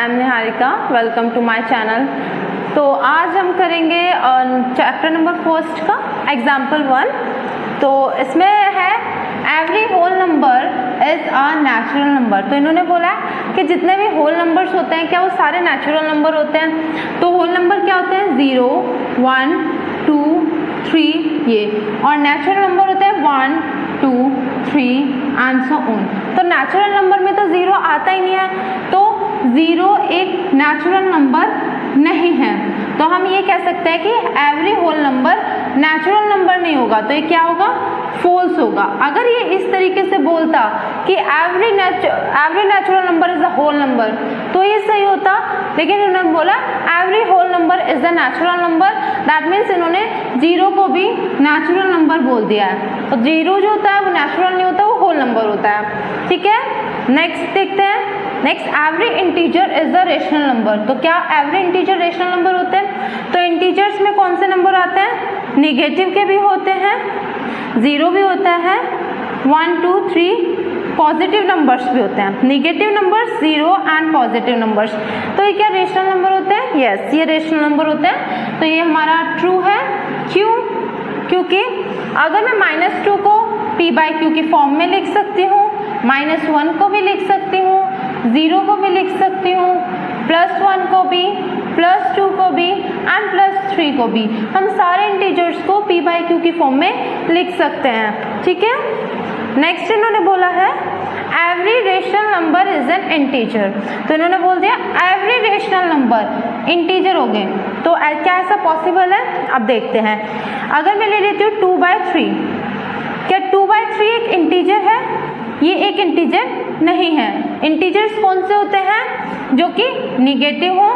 I am Niharika, welcome to my channel. तो आज हम करेंगे चैप्टर नंबर फर्स्ट का एग्जाम्पल 1। तो इसमें है every whole number is a natural number. तो इन्होंने बोला है कि जितने भी होल नंबर्स होते हैं क्या वो सारे नेचुरल नंबर होते हैं। तो होल नंबर क्या होते हैं 0, 1, 2, 3 ये, और नेचुरल नंबर होते हैं 1, 2, 3 एंड सो ऑन। तो नेचुरल नंबर में तो 0 आता ही नहीं है, तो 0 एक नेचुरल नंबर नहीं है। तो हम ये कह सकते हैं कि every whole number natural number नहीं होगा, तो ये क्या होगा, फॉल्स होगा। अगर ये इस तरीके से बोलता कि every natural number is a whole number तो ये सही होता, लेकिन इन्होंने बोला every whole number is a natural number. That means इन्होंने 0 को भी नेचुरल नंबर बोल दिया है। तो 0 जो होता है वो नेचुरल नहीं होता, वो होल नंबर होता है। ठीक है, नेक्स्ट देखते हैं। Next, every integer is a rational number. तो क्या एवरी इंटीजर रेशनल नंबर होते हैं? तो इंटीजर्स में कौन से नंबर आते हैं? नेगेटिव के भी होते हैं, 0 भी होता है, 1, 2, 3 पॉजिटिव नंबर्स भी होते हैं। Negative numbers 0 and positive numbers. तो ये क्या रेशनल नंबर होते हैं? यस, ये रेशनल नंबर होते हैं। तो ये हमारा ट्रू है। क्यों? क्योंकि अगर मैं -2 को p/q की फॉर्म में लिख सकती हूँ, -1 को भी लिख सकती हूँ, 0 को भी लिख सकती हूँ, +1 को भी, +2 को भी एंड +3 को भी। हम सारे इंटीजर्स को p/q की फॉर्म में लिख सकते हैं। ठीक है, नेक्स्ट इन्होंने बोला है every rational number is an integer. तो इन्होंने बोल दिया एवरी रेशनल नंबर इंटीजर हो गए। तो क्या ऐसा पॉसिबल है? अब देखते हैं। अगर मैं ले लेती हूँ 2/3, क्या 2/3 एक इंटीजर है? ये एक इंटीजर नहीं है। इंटीजर्स कौन से होते हैं? जो कि निगेटिव हो,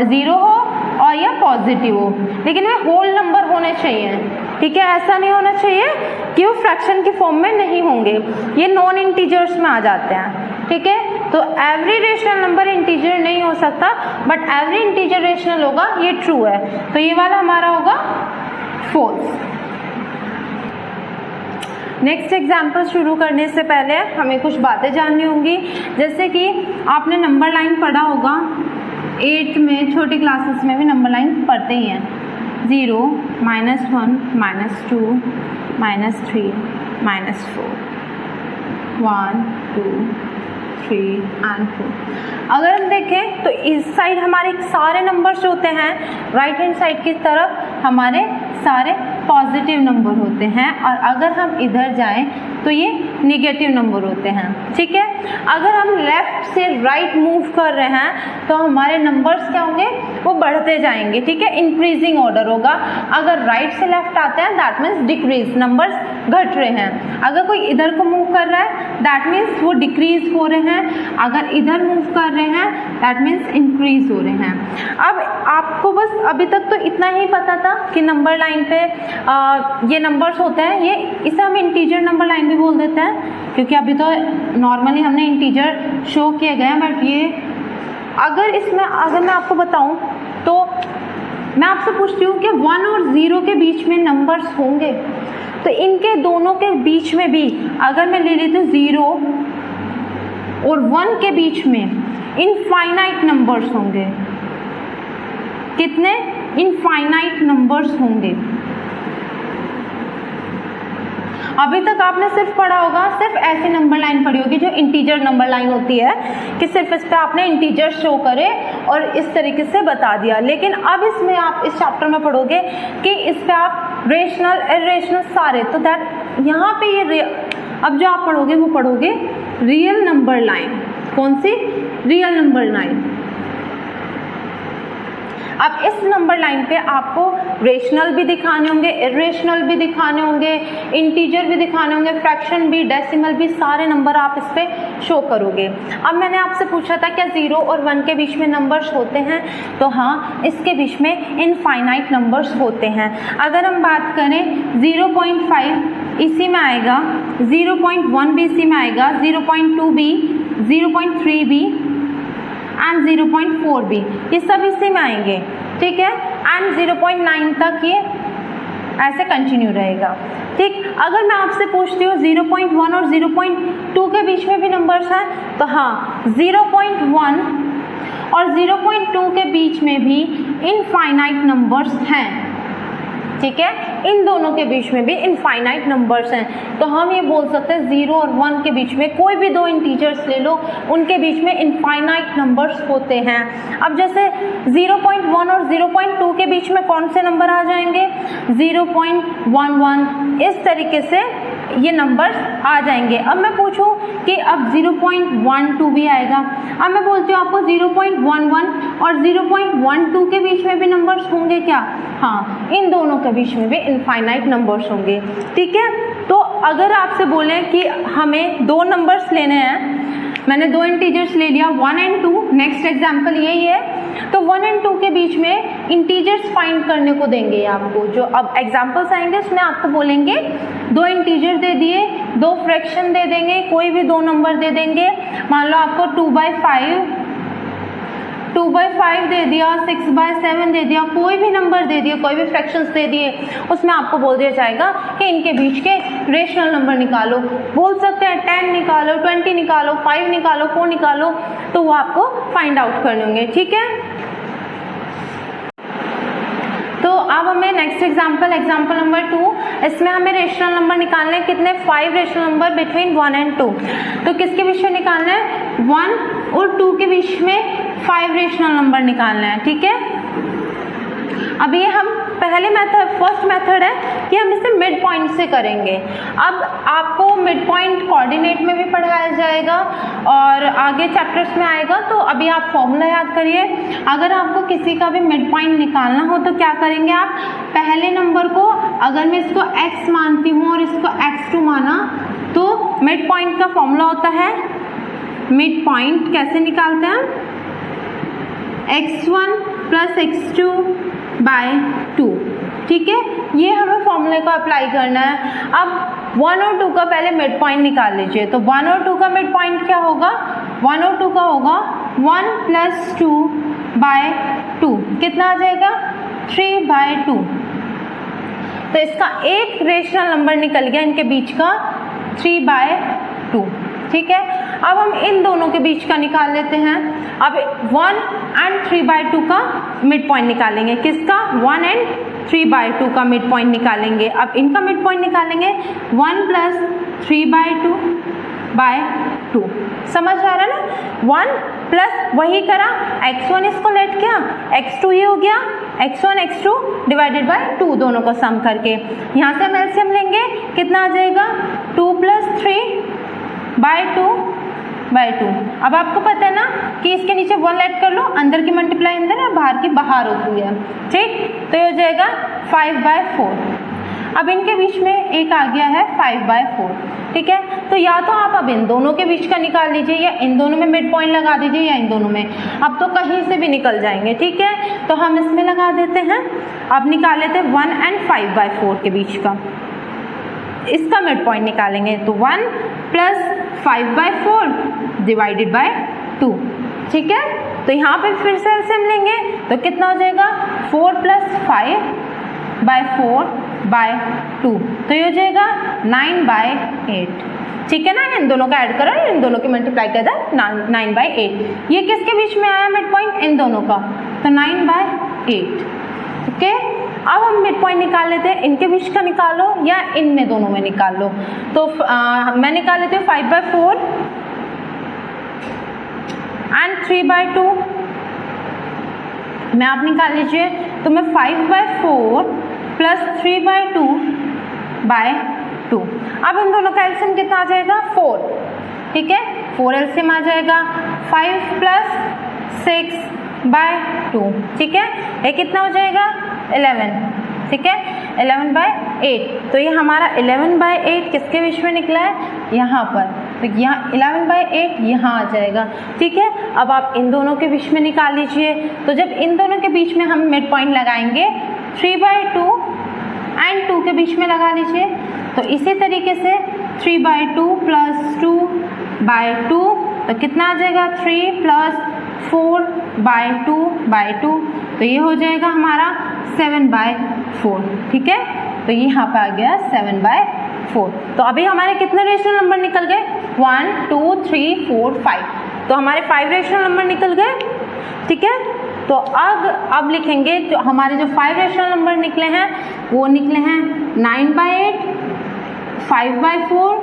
0 हो और या पॉजिटिव हो, लेकिन वे होल नंबर होने चाहिए। ठीक है, ऐसा नहीं होना चाहिए कि वो फ्रैक्शन की फॉर्म में नहीं होंगे, ये नॉन इंटीजर्स में आ जाते हैं। ठीक है, तो एवरी रेशनल नंबर इंटीजर नहीं हो सकता, बट एवरी इंटीजर रेशनल होगा, ये ट्रू है। तो ये वाला हमारा होगा फॉल्स। नेक्स्ट एग्जाम्पल शुरू करने से पहले हमें कुछ बातें जाननी होंगी। जैसे कि आपने नंबर लाइन पढ़ा होगा 8th में, छोटी क्लासेस में भी नंबर लाइन पढ़ते ही हैं। 0, -1, -2, -3, -4, 1, 2, 3 एंड 4। अगर हम देखें तो इस साइड हमारे सारे नंबर्स होते हैं, राइट हैंड साइड की तरफ हमारे सारे पॉजिटिव नंबर होते हैं, और अगर हम इधर जाएं तो ये नेगेटिव नंबर होते हैं। ठीक है, अगर हम लेफ्ट से राइट मूव कर रहे हैं तो हमारे नंबर्स क्या होंगे, वो बढ़ते जाएंगे। ठीक है, इंक्रीजिंग ऑर्डर होगा। अगर राइट से लेफ्ट आते हैं दैट मीन्स डिक्रीज, नंबर्स घट रहे हैं। अगर कोई इधर को मूव कर रहा है दैट मीन्स वो डिक्रीज हो रहे हैं। अगर इधर मूव कर रहे हैं दैट मीन्स इंक्रीज हो रहे हैं। अब आपको बस अभी तक तो इतना ही पता था कि नंबर लाइन पे ये नंबर्स होते हैं, ये इसे हम इंटीजर नंबर लाइन भी बोल देते हैं, क्योंकि अभी तो नॉर्मली हमने इंटीजर शो किए गए हैं। बट ये अगर मैं आपको बताऊं तो मैं आपसे पूछती हूँ कि 1 और 0 के बीच में नंबर्स होंगे, तो इनके दोनों के बीच में भी अगर मैं ले लेती हूँ 0 और 1 के बीच में इनफाइनाइट नंबर्स होंगे। कितने? इनफाइनाइट नंबर्स होंगे। अभी तक आपने सिर्फ पढ़ा होगा, सिर्फ ऐसी नंबर लाइन पढ़ी होगी जो इंटीजर नंबर लाइन होती है, कि सिर्फ इस पे आपने इंटीजर शो करे और इस तरीके से बता दिया। लेकिन अब इसमें आप इस चैप्टर में पढ़ोगे कि इस पे आप रेशनल, इरेशनल सारे, तो दैट यहाँ पे ये अब जो आप पढ़ोगे वो पढ़ोगे रियल नंबर लाइन। कौन सी? Real number line. अब इस नंबर लाइन पे आपको रेशनल भी दिखाने होंगे, इरेशनल भी दिखाने होंगे, इंटीजर भी दिखाने होंगे, फ्रैक्शन भी, डेसिमल भी, सारे नंबर आप इस पे शो करोगे। अब मैंने आपसे पूछा था क्या 0 और 1 के बीच में नंबर्स होते हैं? तो हाँ, इसके बीच में इनफाइनाइट नंबर्स होते हैं। अगर हम बात करें 0.5 इसी में आएगा, 0.1 भी इसी में आएगा, 0.2 भी, 0.3 भी एंड 0.4 भी, ये सब इसी में आएंगे। ठीक है, एंड 0.9 तक ये ऐसे कंटिन्यू रहेगा। ठीक, अगर मैं आपसे पूछती हूँ 0.1 और 0.2 के बीच में भी नंबर्स हैं, तो हाँ 0.1 और 0.2 के बीच में भी इनफाइनाइट नंबर्स हैं, ठीक है, इन दोनों के बीच में भी इनफाइनाइट नंबर्स हैं, तो हम ये बोल सकते हैं 0 और 1 के बीच में कोई भी दो इंटीजर्स ले लो, उनके बीच में इनफाइनाइट नंबर्स होते हैं। अब जैसे 0.1 और 0.2 के बीच में कौन से नंबर आ जाएंगे, 0.11, इस तरीके से ये नंबर्स आ जाएंगे। अब मैं पूछूं कि अब 0.12 भी आएगा, अब मैं बोलती हूँ आपको 0.11 और 0.12 के बीच में भी नंबर्स होंगे क्या, हाँ, इन दोनों के बीच में भी इनफाइनाइट नंबर्स होंगे, ठीक है। तो अगर आपसे बोलें कि हमें दो नंबर्स लेने हैं, मैंने दो इंटीजर्स ले लिया 1 और 2, नेक्स्ट एग्जाम्पल यही है, तो 1 और 2 के बीच में इंटीजर्स फाइंड करने को देंगे आपको। जो अब एग्जाम्पल्स आएंगे उसमें आपको बोलेंगे दो इंटीजर दे दिए, दो फ्रैक्शन दे देंगे, कोई भी दो नंबर दे देंगे, मान लो आपको 2/5 दे दिया, 6/7 दे दिया, कोई भी नंबर दे दिया, कोई भी फ्रैक्शंस दे दिए, उसमें आपको बोल दिया जाएगा कि इनके बीच के रेशनल नंबर निकालो। बोल सकते हैं 10 निकालो, 20 निकालो, 5 निकालो, 4 निकालो, तो वो आपको फाइंड आउट करने होंगे, ठीक है। तो अब हमें नेक्स्ट एग्जाम्पल नंबर 2, इसमें हमें रेशनल नंबर निकालने हैं, कितने, 5 रेशनल नंबर बिटवीन 1 और 2। तो किसके बीच में निकालना है, 1 और 2 के बीच में 5 रेशनल नंबर निकालना है, ठीक है। अब ये हम पहले मेथड, फर्स्ट मेथड है कि हम इसे मिड पॉइंट से करेंगे। अब आपको मिड पॉइंट कोऑर्डिनेट में भी पढ़ाया जाएगा और आगे चैप्टर्स में आएगा, तो अभी आप फॉर्मूला याद करिए। अगर आपको किसी का भी मिड पॉइंट निकालना हो तो क्या करेंगे आप, पहले नंबर को अगर मैं इसको x मानती हूँ और इसको x2 माना, तो मिड पॉइंट का फॉर्मूला होता है, मिड पॉइंट कैसे निकालते हैं, x1 + x2 / 2, ठीक है। ये हमें फॉर्मूले को अप्लाई करना है। अब 1 और 2 का पहले मिड पॉइंट निकाल लीजिए, तो 1 और 2 का मिड पॉइंट क्या होगा, 1 और 2 का होगा 1 + 2/2, कितना आ जाएगा, 3/2। तो इसका एक रेशनल नंबर निकल गया इनके बीच का, 3/2, ठीक है। अब हम इन दोनों के बीच का निकाल लेते हैं। अब 1 और 3/2 का मिड पॉइंट निकालेंगे, किसका, 1 और 3/2 का मिड पॉइंट निकालेंगे। अब इनका मिड पॉइंट निकालेंगे 1 + 3/2/2, समझ आ रहा है ना, 1 प्लस वही करा, x1 इसको लेट किया, x2 ये हो गया, x1 x2 / 2, दोनों को सम करके यहाँ से हम एलसीएम लेंगे, कितना आ जाएगा, 2 + 3/2/2। अब आपको पता है ना कि इसके नीचे 1 लेट कर लो, अंदर की मल्टीप्लाई अंदर और बाहर की बाहर होती है, ठीक, तो ये हो जाएगा 5/4। अब इनके बीच में एक आ गया है 5/4, ठीक है। तो या तो आप अब इन दोनों के बीच का निकाल लीजिए, या इन दोनों में मिड पॉइंट लगा दीजिए, या इन दोनों में, अब तो कहीं से भी निकल जाएंगे, ठीक है। तो हम इसमें लगा देते हैं, अब निकाल लेते हैं 1 और 5/4 के बीच का, इसका मिड पॉइंट निकालेंगे, तो 1 + 5/4 / 2, ठीक है। तो यहाँ पे फिर से एलसीएम लेंगे, तो कितना हो जाएगा, 4 + 5/4/2, तो ये हो जाएगा 9/8, ठीक है ना। इन दोनों का ऐड करो, इन दोनों की मल्टीप्लाई कर दो, 9/8। ये किसके बीच में आया मिड पॉइंट, इन दोनों का, तो 9/8, ओके। अब हम मिड पॉइंट निकाल लेते हैं, इनके बीच का निकालो या इनमें दोनों में निकाल लो। तो मैं निकाल लेती हूँ 5/4 और 3/2, मैं आप निकाल लीजिए, तो मैं 5/4 + 3/2/2। अब इन दोनों का एलसीएम कितना आ जाएगा, 4, ठीक है, 4 एलसीएम आ जाएगा, 5 + 6/2, ठीक है, ये कितना हो जाएगा, 11, ठीक है, 11/8। तो ये हमारा 11/8 किसके बीच में निकला है, यहाँ पर, तो यहाँ 11/8 यहाँ आ जाएगा, ठीक है। अब आप इन दोनों के बीच में निकाल लीजिए, तो जब इन दोनों के बीच में हम मिड पॉइंट लगाएंगे, 3/2 और 2 के बीच में लगा लीजिए, तो इसी तरीके से 3/2 + 2/2, तो कितना आ जाएगा, 3 + 4/2/2, तो ये हो जाएगा हमारा 7/4, ठीक है। तो ये यहाँ पे आ गया 7/4। तो अभी हमारे कितने रेशनल नंबर निकल गए, 1 2 3 4 5, तो हमारे 5 रेशनल नंबर निकल गए, ठीक है। तो अब लिखेंगे जो हमारे जो 5 रेशनल नंबर निकले हैं वो निकले हैं 9/8, 5/4,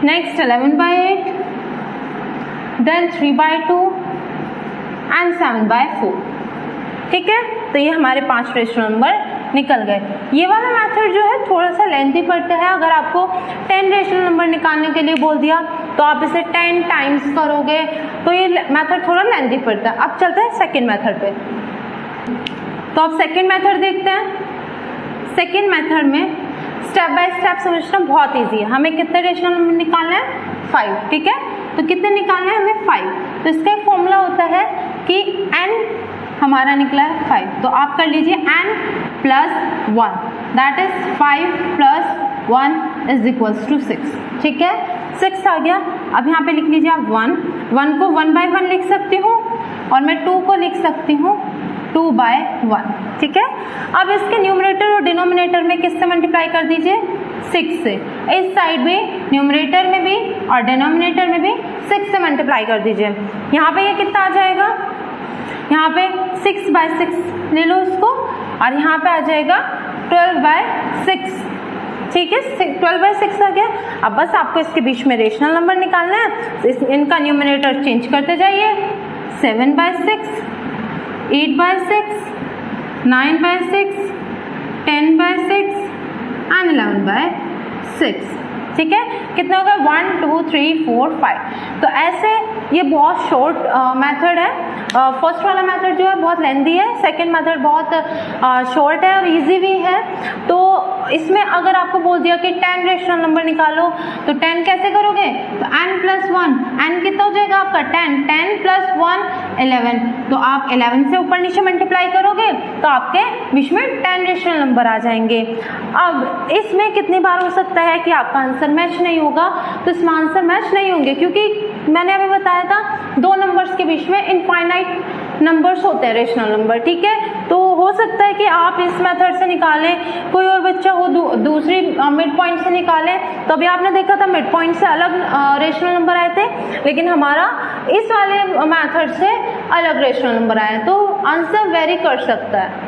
नेक्स्ट 11/8, देन 3/2 एंड 7/4, ठीक है। तो ये हमारे 5 रेशनल नंबर निकल गए। ये वाला मेथड जो है थोड़ा सा लेंथी पड़ता है। अगर आपको 10 रेशनल नंबर निकालने के लिए बोल दिया तो आप इसे 10 टाइम्स करोगे, तो ये मेथड थोड़ा लेंथी पड़ता है। अब चलते हैं सेकंड मेथड पे। तो अब सेकंड मेथड देखते हैं। सेकंड मेथड में स्टेप बाय स्टेप समझना बहुत ईजी है। हमें कितने रेशनल नंबर निकालना है? 5, ठीक है। तो कितने निकालना है हमें? 5। तो इसका एक फॉर्मूला होता है कि n हमारा निकला है 5, तो आप कर लीजिए n + 1, that is 5 + 1 is equals to 6, ठीक है। 6 आ गया। अब यहाँ पे लिख लीजिए आप 1 को 1/1 लिख सकती हूँ और मैं 2 को लिख सकती हूँ 2/1, ठीक है। अब इसके न्यूमरेटर और डिनोमिनेटर में किससे मल्टीप्लाई कर दीजिए? 6 से। इस साइड में न्यूमरेटर में भी और डिनोमिनेटर में भी 6 से मल्टीप्लाई कर दीजिए। यहाँ पे ये कितना आ जाएगा? यहाँ पे 6/6 ले लो इसको और यहाँ पे आ जाएगा 12/6, ठीक है। 12/6 आ गया। अब बस आपको इसके बीच में रेशनल नंबर निकालना है। इनका न्यूमरेटर चेंज करते जाइए। 7/6, 8/6, 9/6, 10/6 एंड 11/6, ठीक है। कितना होगा? 1 2 3 4 5। तो ऐसे ये बहुत शॉर्ट मेथड है। फर्स्ट वाला मेथड जो है बहुत लेंथी है, सेकंड मेथड बहुत शॉर्ट है और इजी भी है। तो इसमें अगर आपको बोल दिया कि 10 रेशनल नंबर निकालो तो 10 कैसे करोगे? तो n + 1, n कितना हो जाएगा आपका? 10 + 1 11। तो आप 11 से ऊपर नीचे मल्टीप्लाई करोगे तो आपके बीच में 10 रेशनल नंबर आ जाएंगे। अब इसमें कितनी बार हो सकता है कि आपका आंसर मैच नहीं होगा? तो इसमें आंसर मैच नहीं होंगे क्योंकि मैंने अभी बताया था 2 नंबर्स के बीच में इनफाइनाइट नंबर्स होते हैं रेशनल नंबर, ठीक है। तो हो सकता है कि आप इस मेथड से निकालें, कोई और बच्चा हो दूसरी मिड पॉइंट से निकाले। तो अभी आपने देखा था मिड पॉइंट से अलग रेशनल नंबर आए थे, लेकिन हमारा इस वाले मेथड से अलग रेशनल नंबर आया। तो आंसर वेरी कर सकता है।